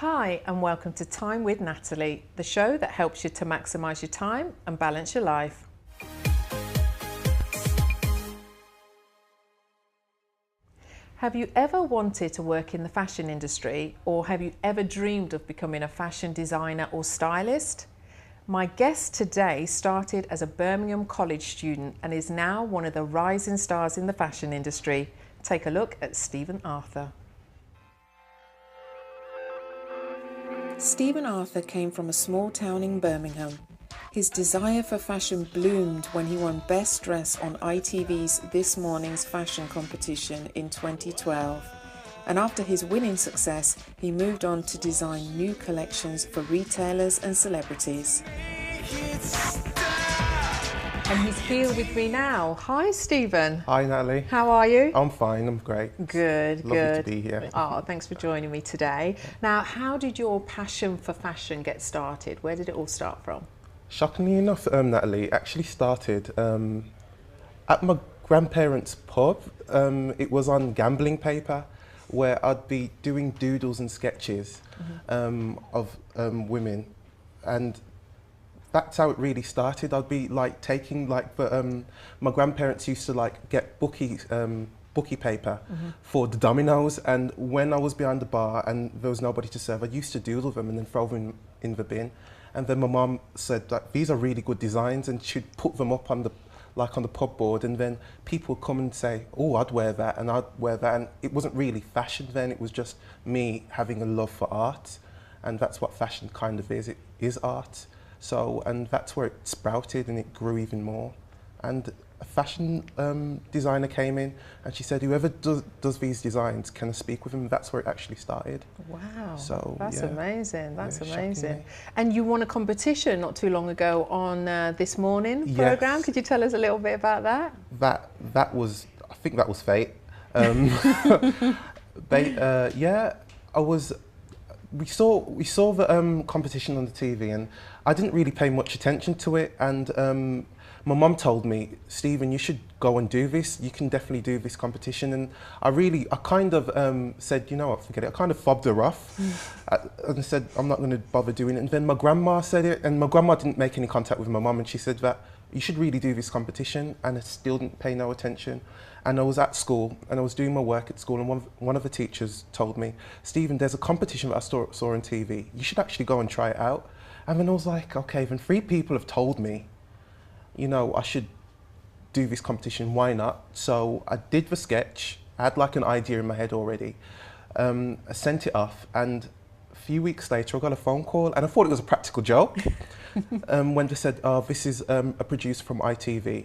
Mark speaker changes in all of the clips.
Speaker 1: Hi and welcome to Time with Natalie, the show that helps you to maximise your time and balance your life. Have you ever wanted to work in the fashion industry, or have you ever dreamed of becoming a fashion designer or stylist? My guest today started as a Birmingham College student and is now one of the rising stars in the fashion industry. Take a look at Stephen Arthur. Stephen Arthur came from a small town in Birmingham. His desire for fashion bloomed when he won Best Dress on ITV's This Morning's fashion competition in 2012. And after his winning success, he moved on to design new collections for retailers and celebrities. And he's here with me now. Hi, Stephen.
Speaker 2: Hi, Natalie.
Speaker 1: How are you?
Speaker 2: I'm fine, I'm great.
Speaker 1: Good,
Speaker 2: Lovely
Speaker 1: good.
Speaker 2: to be here.
Speaker 1: Oh, thanks for joining me today. Now, how did your passion for fashion get started? Where did it all start from?
Speaker 2: Shockingly enough, Natalie, it actually started at my grandparents' pub. It was on gambling paper, where I'd be doing doodles and sketches of women, and that's how it really started. I'd be like taking my grandparents used to like get bookie paper for the dominoes, and when I was behind the bar and there was nobody to serve, I used to doodle them and then throw them in the bin. And then my mum said that these are really good designs, and she'd put them up on the pub board, and then people would come and say, oh, I'd wear that and I'd wear that. And it wasn't really fashion then, it was just me having a love for art. And that's what fashion kind of is, it is art. So, and that's where it sprouted and it grew even more. And a fashion designer came in and she said, whoever does these designs, can I speak with him? That's where it actually started.
Speaker 1: Wow,
Speaker 2: so,
Speaker 1: that's amazing, that's amazing.
Speaker 2: Shockingly.
Speaker 1: And you won a competition not too long ago on This Morning
Speaker 2: Yes.
Speaker 1: programme. Could you tell us a little bit about that?
Speaker 2: That was, I think that was fate. We saw the competition on the TV, and I didn't really pay much attention to it. And my mum told me, Stephen, you should go and do this. You can definitely do this competition. And I kind of said, you know what, forget it. I kind of fobbed her off and said, I'm not going to bother doing it. And then my grandma said it, and my grandma didn't make any contact with my mum, and she said that you should really do this competition, and I still didn't pay no attention. And I was at school, and I was doing my work at school, and one of the teachers told me, Stephen, there's a competition that I saw on TV. You should actually go and try it out. And then I was like, okay, then 3 people have told me, you know, I should do this competition, why not? So I did the sketch, I had like an idea in my head already. I sent it off, and a few weeks later I got a phone call, and I thought it was a practical joke. When they said, oh, this is a producer from ITV.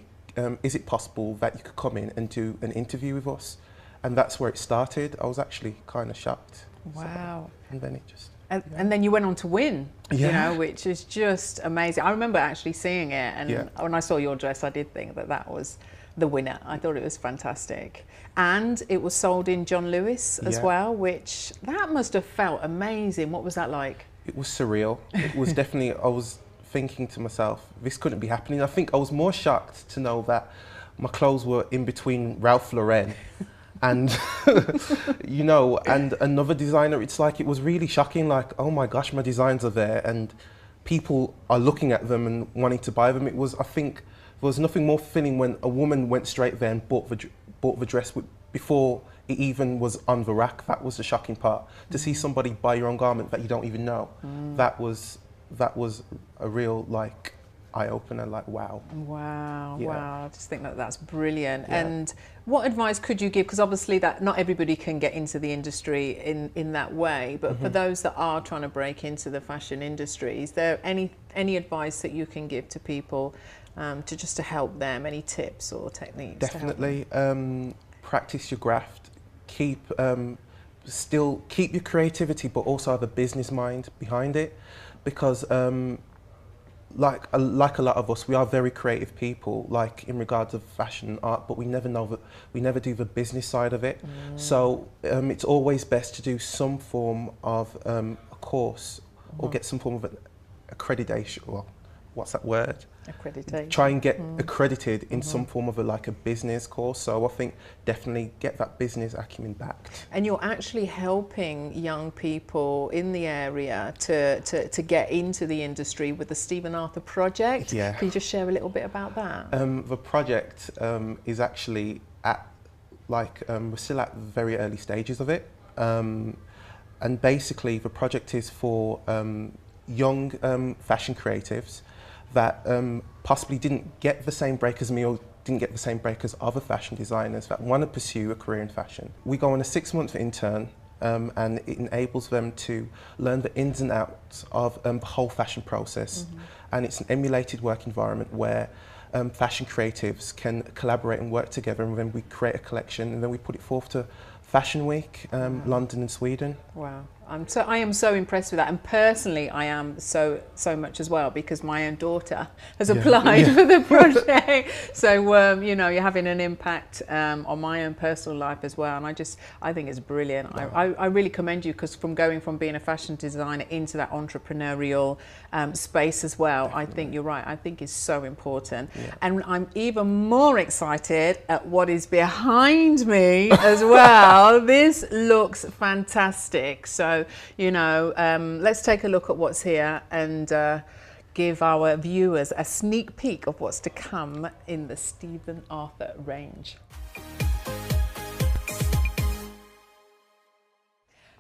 Speaker 2: Is it possible that you could come in and do an interview with us? And that's where it started. I was actually kind of shocked.
Speaker 1: Wow.
Speaker 2: So, and then it just...
Speaker 1: And then you went on to win,
Speaker 2: Yeah.
Speaker 1: you know, which is just amazing. I remember actually seeing it, and when I saw your dress, I did think that that was the winner. I thought it was fantastic. And it was sold in John Lewis as well, which that must have felt amazing. What was that like?
Speaker 2: It was surreal. It was definitely, I was thinking to myself, this couldn't be happening. I think I was more shocked to know that my clothes were in between Ralph Lauren and, you know, and another designer. It's like, it was really shocking, like, oh my gosh, my designs are there and people are looking at them and wanting to buy them. It was, I think, there was nothing more fulfilling when a woman went straight there and bought the dress before it even was on the rack. That was the shocking part. To see somebody buy your own garment that you don't even know, that was a real, like, eye-opener, like, wow.
Speaker 1: Wow,
Speaker 2: Yeah.
Speaker 1: wow. I just think that that's brilliant.
Speaker 2: Yeah.
Speaker 1: And what advice could you give? Because obviously that not everybody can get into the industry in that way, but for those that are trying to break into the fashion industry, is there any advice that you can give to people to help them? Any tips or techniques?
Speaker 2: Definitely. Practice your graft. Keep your creativity, but also have a business mind behind it, because like a lot of us, we are very creative people, like in regards of fashion and art, but we never do the business side of it. So it's always best to do some form of a course or get some form of accreditation, well, what's that word?
Speaker 1: Accreditation.
Speaker 2: Try and get accredited in some form of a business course. So I think definitely get that business acumen back.
Speaker 1: And you're actually helping young people in the area to get into the industry with the Stephen Arthur project.
Speaker 2: Yeah.
Speaker 1: Can you just share a little bit about that?
Speaker 2: The project is actually at we're still at the very early stages of it. And basically the project is for young fashion creatives that possibly didn't get the same break as me or didn't get the same break as other fashion designers that want to pursue a career in fashion. We go on a 6-month intern and it enables them to learn the ins and outs of the whole fashion process. And it's an emulated work environment where fashion creatives can collaborate and work together, and then we create a collection and then we put it forth to Fashion Week, London and Sweden.
Speaker 1: Wow. I am so impressed with that, and personally I am so much as well, because my own daughter has applied for the project. So you know, you're having an impact on my own personal life as well, and I think it's brilliant. I really commend you, because from going from being a fashion designer into that entrepreneurial space as well, I think you're right. I think it's so important, and I'm even more excited at what is behind me as well. This looks fantastic. So, you know, let's take a look at what's here and give our viewers a sneak peek of what's to come in the Stephen Arthur range.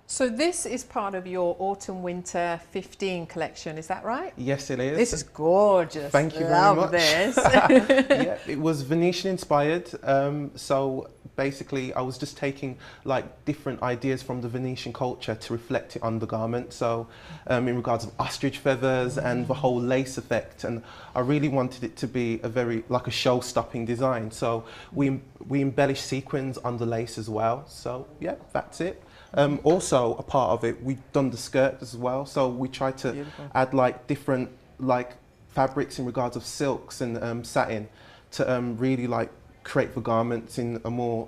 Speaker 1: So this is part of your Autumn-Winter 15 collection, is that right?
Speaker 2: Yes, it is.
Speaker 1: This is gorgeous.
Speaker 2: Thank you very
Speaker 1: Love
Speaker 2: much.
Speaker 1: This.
Speaker 2: Yeah, it was Venetian inspired. So basically I was just taking different ideas from the Venetian culture to reflect it on the garment. So in regards of ostrich feathers and the whole lace effect, and I really wanted it to be a very a show-stopping design. So we embellished sequins on the lace as well. So yeah, that's it. Also, a part of it, we've done the skirt as well. So we tried to add different fabrics in regards of silks and satin to really create the garments in a more,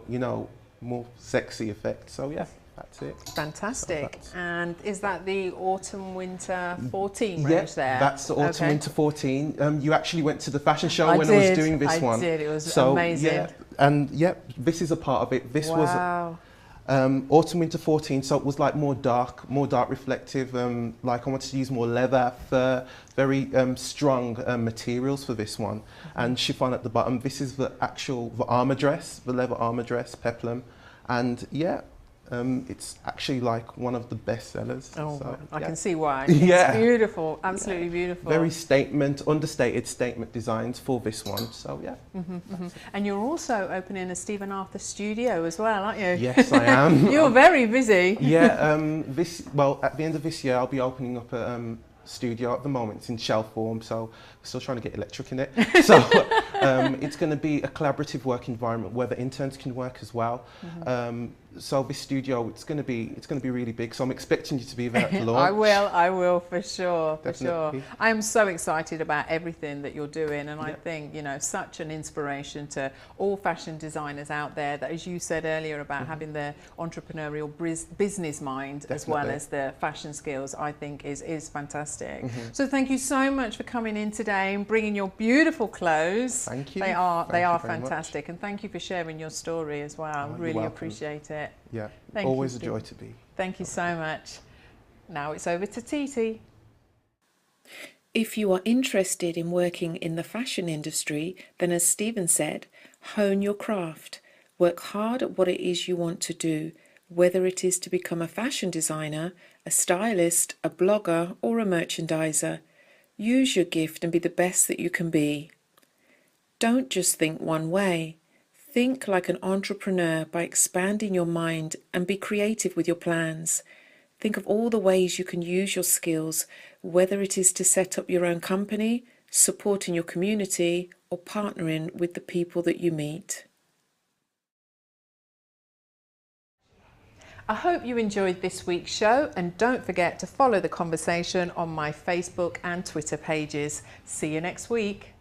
Speaker 2: more sexy effect. So yeah, that's it.
Speaker 1: Fantastic. So and is that the Autumn-Winter 14 range
Speaker 2: there? That's the Autumn-Winter 14. You actually went to the fashion show I was doing this one.
Speaker 1: I did. It was amazing.
Speaker 2: Yeah, and yeah, this is a part of it. This was Autumn-Winter 14, so it was more dark reflective. I wanted to use more leather, fur, very strong materials for this one, and chiffon at the bottom. This is the armour dress, the leather armour dress, peplum, and yeah, it's actually one of the best sellers.
Speaker 1: Oh,
Speaker 2: so,
Speaker 1: I can see why.
Speaker 2: Yeah.
Speaker 1: It's beautiful, absolutely beautiful.
Speaker 2: Very understated statement designs for this one. So yeah.
Speaker 1: And you're also opening a Stephen Arthur studio as well, aren't you?
Speaker 2: Yes, I am.
Speaker 1: You're very busy.
Speaker 2: Yeah. At the end of this year, I'll be opening up a studio. At the moment it's in shell form, so we're still trying to get electric in it. So it's going to be a collaborative work environment where the interns can work as well. So this studio, it's going to be really big. So I'm expecting you to be there at the launch.
Speaker 1: I will for sure,
Speaker 2: Definitely.
Speaker 1: I am so excited about everything that you're doing, and I think such an inspiration to all fashion designers out there. That, as you said earlier, about having the entrepreneurial business mind as well as the fashion skills, I think is fantastic. So thank you so much for coming in today and bringing your beautiful clothes.
Speaker 2: Thank you.
Speaker 1: They are fantastic, and thank you for sharing your story as well. Really appreciate it.
Speaker 2: Yeah,
Speaker 1: Thank
Speaker 2: always
Speaker 1: you,
Speaker 2: a joy to be.
Speaker 1: Thank you so much. Now it's over to Titi.
Speaker 3: If you are interested in working in the fashion industry, then as Stephen said, hone your craft. Work hard at what it is you want to do, whether it is to become a fashion designer, a stylist, a blogger, or a merchandiser. Use your gift and be the best that you can be. Don't just think one way. Think like an entrepreneur by expanding your mind and be creative with your plans. Think of all the ways you can use your skills, whether it is to set up your own company, supporting your community, or partnering with the people that you meet.
Speaker 1: I hope you enjoyed this week's show, and don't forget to follow the conversation on my Facebook and Twitter pages. See you next week.